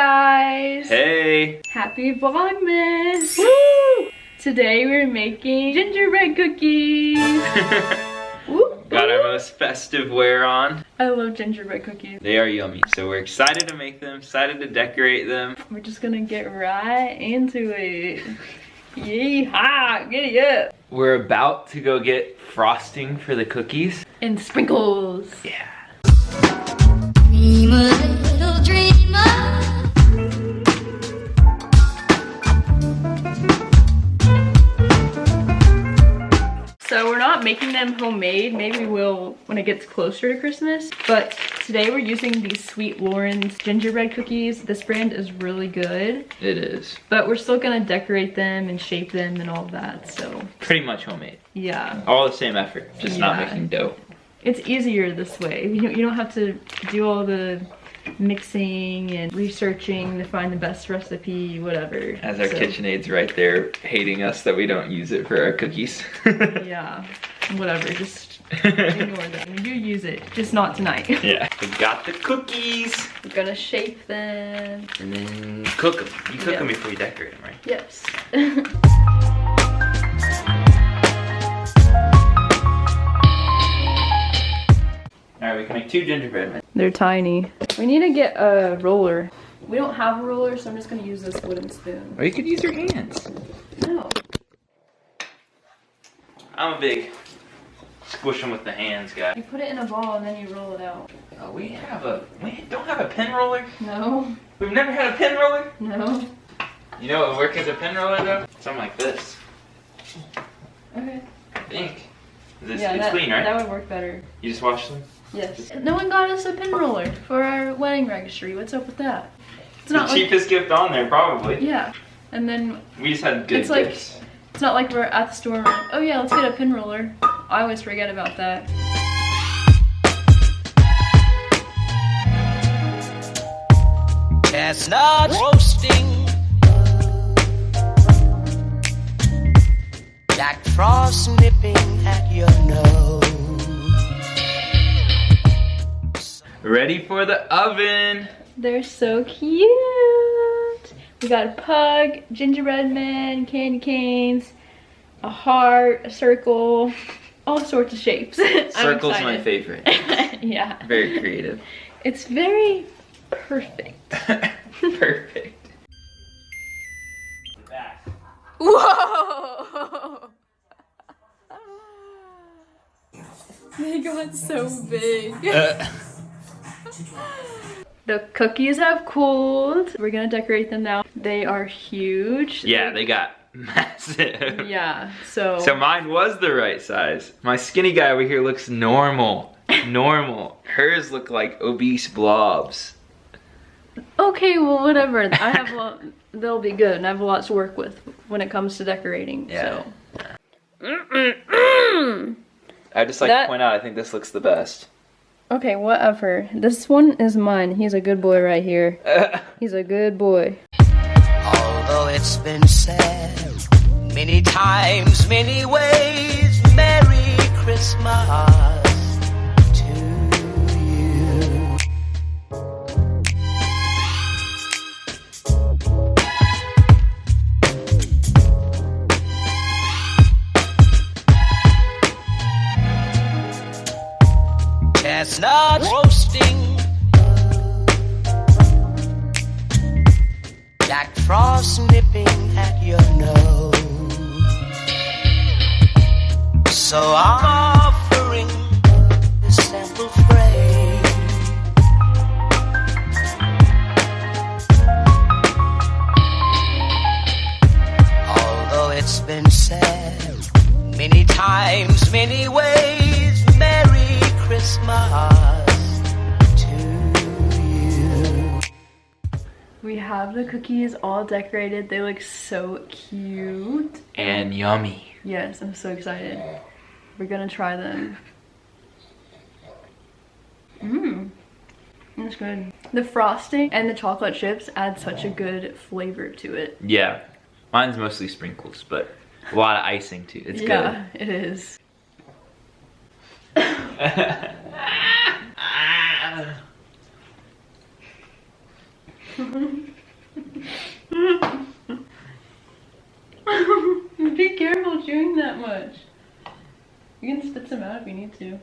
guys! Hey! Happy Vlogmas! Woo! Today we're making gingerbread cookies! Woo, Got our woo. most festive wear on. I love gingerbread cookies. They are yummy, so we're excited to make them, excited to decorate them. We're just gonna get right into it. Yeehaw! Giddy up! We're about to go get frosting for the cookies. And sprinkles! Yeah. Dream a little dreamer. So we're not making them homemade. Maybe we will when it gets closer to Christmas. But today we're using these Sweet Lawrence gingerbread cookies. This brand is really good. It is. But we're still gonna decorate them and shape them and all of that, so. Pretty much homemade. Yeah. All the same effort, just not Yeah. making dough. It's easier this way. You don't have to do all the mixing and researching to find the best recipe, whatever. As our KitchenAid's right there hating us that we don't use it for our cookies. Yeah, whatever, just ignore them. We do use it, just not tonight. Yeah. We got the cookies. We're gonna shape them. And then cook them. You cook Yeah. them before you decorate them, right? Yes. Alright, we can make 2 gingerbread men. They're tiny. We need to get a roller. We don't have a roller, so I'm just gonna use this wooden spoon. Or you could use your hands. No. I'm a big squish them with the hands guy. You put it in a ball and then you roll it out. We don't have a pin roller. No. We've never had a pin roller. No. You know what would work as a pin roller though? Something like this. Okay. I think. It's Yeah, clean, right? That would work better. You just wash them? Yes. No one got us a pin roller for our wedding registry. What's up with that? It's The not like, cheapest gift on there, probably. yeah. And then We just had good It's like- gifts. it's not like we're at the store and we're like, oh yeah, let's get a pin roller. I always forget about that. Chestnut roasting, Jack Frost nipping at your nose. Ready for the oven. They're so cute. We got a pug, gingerbread man, candy canes, a heart, a circle, all sorts of shapes. Circle's I'm my excited. favorite. Yeah. Very creative. It's very perfect. Perfect. Whoa! They got so big. The cookies have cooled. We're gonna decorate them now. They are huge. Yeah, they got massive. Yeah, so mine was the right size. My skinny guy over here looks normal. Normal. Hers look like obese blobs. okay, well whatever. I have a lot, they'll be good and I have a lot to work with when it comes to decorating. Yeah. So I just like That- to point out I think this looks the best. okay, whatever. This one is mine. He's a good boy right here. He's a good boy. Although it's been said many times, many ways, Merry Christmas to you. Chestnut roasting, Jack Frost nipping at your nose. So I'm offering this simple phrase. Although it's been said many times, many ways, Merry Christmas to you. We have the cookies all decorated. They look so cute. And yummy. Yes, I'm so excited. We're gonna try them. That's good. The frosting and the chocolate chips add such a good flavor to it. Yeah. Mine's mostly sprinkles, but a lot of icing too. It's Yeah, it is. good. need to.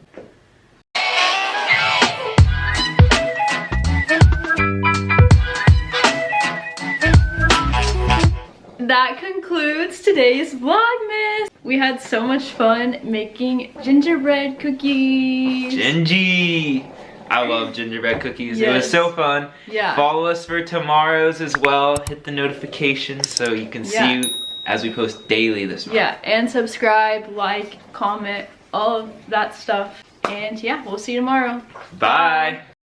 That concludes today's Vlogmas. We had so much fun making gingerbread cookies. Gingy! I love gingerbread cookies. Yes. It was so fun. Yeah. Follow us for tomorrow's as well. Hit the notifications so you can see as we post daily this month. Yeah, and subscribe, like, comment, all of that stuff. And yeah, we'll see you tomorrow. Bye.